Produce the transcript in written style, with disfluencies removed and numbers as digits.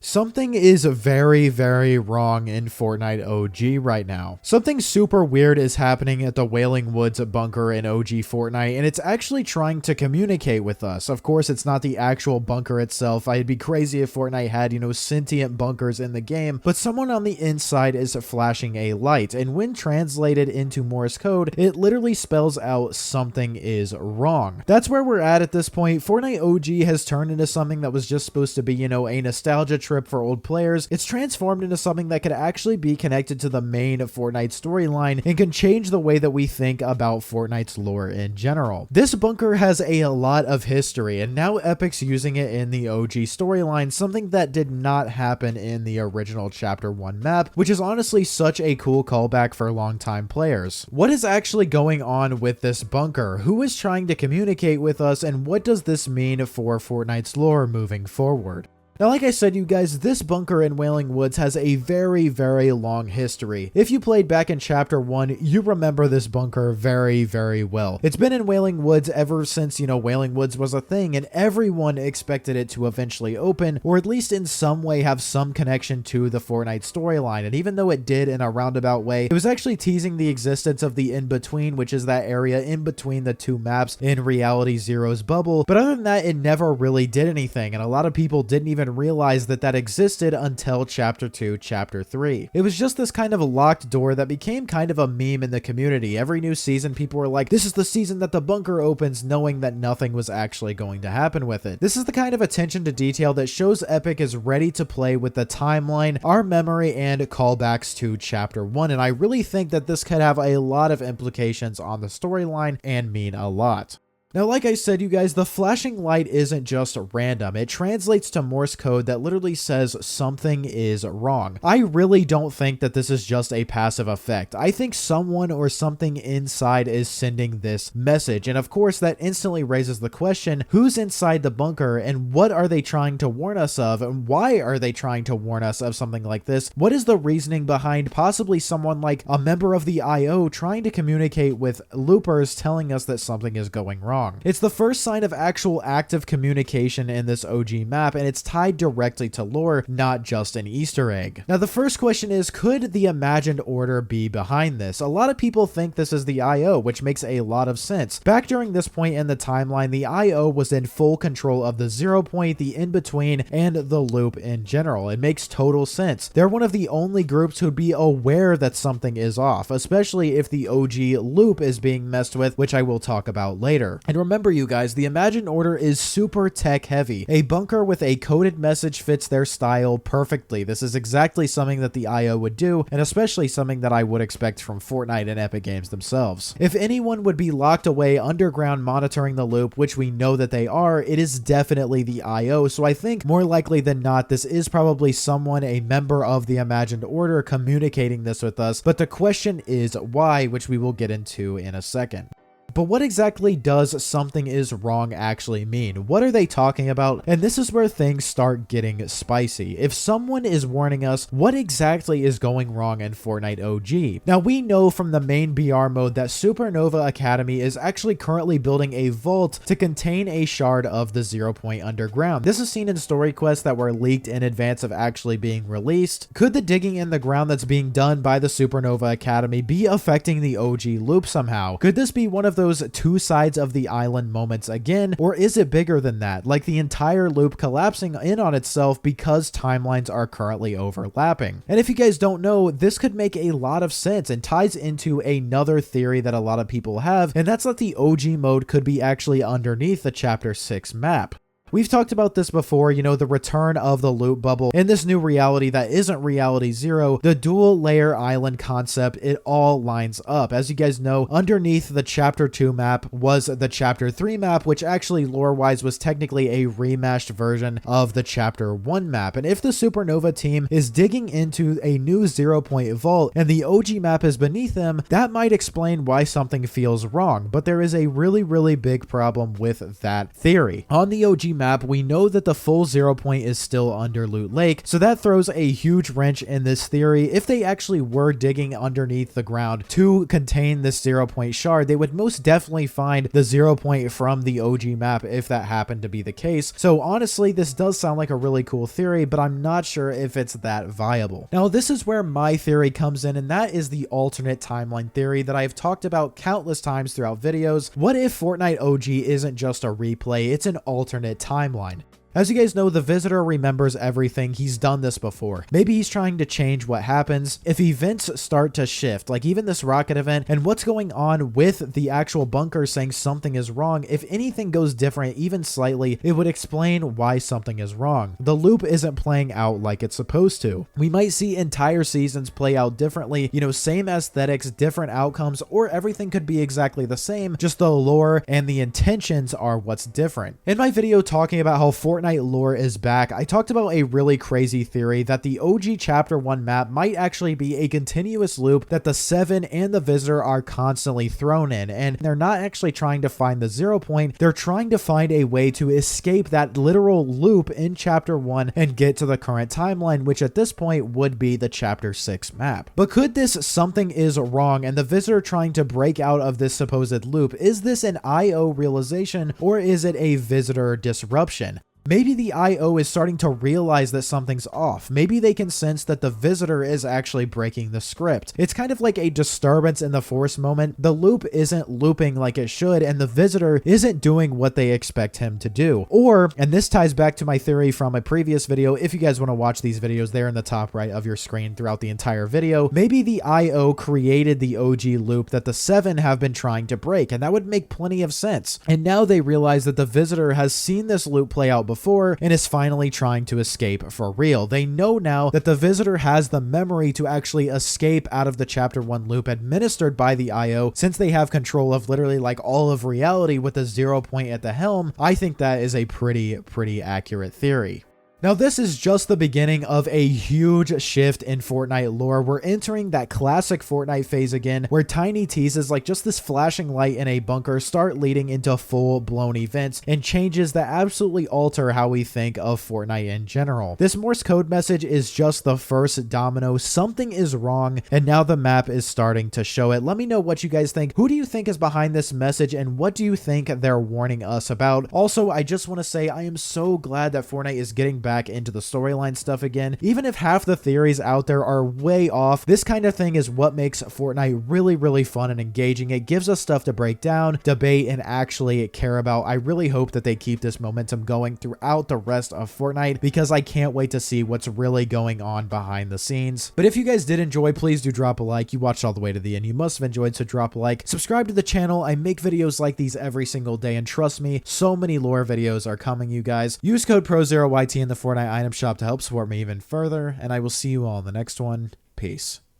Something is very, very wrong in Fortnite OG right now. Something super weird is happening at the Wailing Woods bunker in OG Fortnite, and it's actually trying to communicate with us. Of course, it's not the actual bunker itself. I'd be crazy if Fortnite had, sentient bunkers in the game, but someone on the inside is flashing a light, and when translated into Morse code, it literally spells out something is wrong. That's where we're at this point. Fortnite OG has turned into something that was just supposed to be, a nostalgia trip for old players. It's transformed into something that could actually be connected to the main Fortnite storyline and can change the way that we think about Fortnite's lore in general. This bunker has a lot of history, and now Epic's using it in the OG storyline, something that did not happen in the original Chapter 1 map, which is honestly such a cool callback for longtime players. What is actually going on with this bunker? Who is trying to communicate with us, and what does this mean for Fortnite's lore moving forward? Now, like I said, you guys, this bunker in Wailing Woods has a very, very long history. If you played back in Chapter 1, you remember this bunker very, very well. It's been in Wailing Woods ever since, Wailing Woods was a thing, and everyone expected it to eventually open, or at least in some way have some connection to the Fortnite storyline. And even though it did in a roundabout way, it was actually teasing the existence of the in-between, which is that area in between the two maps in Reality Zero's bubble. But other than that, it never really did anything, and a lot of people didn't even realize that existed until Chapter 2, Chapter 3. It was just this kind of locked door that became kind of a meme in the community. Every new season, people were like, this is the season that the bunker opens, knowing that nothing was actually going to happen with it. This is the kind of attention to detail that shows Epic is ready to play with the timeline, our memory, and callbacks to Chapter 1, and I really think that this could have a lot of implications on the storyline and mean a lot. Now, like I said, you guys, the flashing light isn't just random. It translates to Morse code that literally says something is wrong. I really don't think that this is just a passive effect. I think someone or something inside is sending this message. And of course, that instantly raises the question, who's inside the bunker and what are they trying to warn us of? And why are they trying to warn us of something like this? What is the reasoning behind possibly someone like a member of the IO trying to communicate with loopers telling us that something is going wrong? It's the first sign of actual active communication in this OG map, and it's tied directly to lore, not just an Easter egg. Now, the first question is, could the imagined order be behind this? A lot of people think this is the IO, which makes a lot of sense. Back during this point in the timeline, the IO was in full control of the 0 point, the in-between, and the loop in general. It makes total sense. They're one of the only groups who'd be aware that something is off, especially if the OG loop is being messed with, which I will talk about later. And remember, you guys, the imagined order is super tech heavy. A bunker with a coded message fits their style perfectly. This is exactly something that the IO would do, and especially something that I would expect from Fortnite and Epic Games themselves. If anyone would be locked away underground monitoring the loop, which we know that they are, it is definitely the IO. So I think more likely than not, this is probably someone, a member of the imagined order, communicating this with us. But the question is why, which we will get into in a second. But what exactly does something is wrong actually mean? What are they talking about? And this is where things start getting spicy. If someone is warning us, what exactly is going wrong in Fortnite OG? Now, we know from the main BR mode that Supernova Academy is actually currently building a vault to contain a shard of the 0 point underground. This is seen in story quests that were leaked in advance of actually being released. Could the digging in the ground that's being done by the Supernova Academy be affecting the OG loop somehow? Could this be one of those two sides of the island moments again, or is it bigger than that, like the entire loop collapsing in on itself because timelines are currently overlapping? And if you guys don't know, this could make a lot of sense and ties into another theory that a lot of people have, and that's that the OG mode could be actually underneath the Chapter 6 map. We've talked about this before, the return of the loop bubble in this new reality that isn't Reality Zero, the dual layer island concept, it all lines up. As you guys know, underneath the Chapter 2 map was the Chapter 3 map, which actually lore-wise was technically a remashed version of the Chapter 1 map. And if the Supernova team is digging into a new 0 point vault and the OG map is beneath them, that might explain why something feels wrong. But there is a really, really big problem with that theory. On the OG map, we know that the full 0 point is still under Loot Lake, so that throws a huge wrench in this theory. If they actually were digging underneath the ground to contain this 0 point shard, they would most definitely find the 0 point from the OG map if that happened to be the case. So honestly, this does sound like a really cool theory, but I'm not sure if it's that viable. Now, this is where my theory comes in, and that is the alternate timeline theory that I've talked about countless times throughout videos. What if Fortnite OG isn't just a replay, it's an alternate timeline? As you guys know, the visitor remembers everything. He's done this before. Maybe he's trying to change what happens if events start to shift, like even this rocket event and what's going on with the actual bunker saying something is wrong. If anything goes different, even slightly, it would explain why something is wrong. The loop isn't playing out like it's supposed to. We might see entire seasons play out differently, you know, same aesthetics, different outcomes, or everything could be exactly the same, just the lore and the intentions are what's different. In my video talking about how Fortnite Lore is back, I talked about a really crazy theory that the OG Chapter 1 map might actually be a continuous loop that the 7 and the Visitor are constantly thrown in, and they're not actually trying to find the 0 point, they're trying to find a way to escape that literal loop in Chapter 1 and get to the current timeline, which at this point would be the Chapter 6 map. But could this something is wrong and the Visitor trying to break out of this supposed loop? Is this an IO realization or is it a Visitor disruption? Maybe the IO is starting to realize that something's off. Maybe they can sense that the visitor is actually breaking the script. It's kind of like a disturbance in the force moment. The loop isn't looping like it should, and the visitor isn't doing what they expect him to do. Or, and this ties back to my theory from a previous video, if you guys want to watch these videos, they're in the top right of your screen throughout the entire video. Maybe the IO created the OG loop that the 7 have been trying to break, and that would make plenty of sense. And now they realize that the visitor has seen this loop play out before and is finally trying to escape for real. They know now that the visitor has the memory to actually escape out of the Chapter 1 loop administered by the IO. Since they have control of literally like all of reality with the 0 point at the helm, I think that is a pretty accurate theory. Now, this is just the beginning of a huge shift in Fortnite lore. We're entering that classic Fortnite phase again, where tiny teases like just this flashing light in a bunker start leading into full-blown events and changes that absolutely alter how we think of Fortnite in general. This Morse code message is just the first domino. Something is wrong, and now the map is starting to show it. Let me know what you guys think. Who do you think is behind this message, and what do you think they're warning us about? Also, I just want to say I am so glad that Fortnite is getting back into the storyline stuff again. Even if half the theories out there are way off, this kind of thing is what makes Fortnite really fun and engaging. It gives us stuff to break down, debate, and actually care about. I really hope that they keep this momentum going throughout the rest of Fortnite, because I can't wait to see what's really going on behind the scenes. But if you guys did enjoy, please do drop a like. You watched all the way to the end. You must have enjoyed, so drop a like. Subscribe to the channel. I make videos like these every single day, and trust me, so many lore videos are coming, you guys. Use code PROZEROYT in the Fortnite item shop to help support me even further, and I will see you all in the next one. Peace.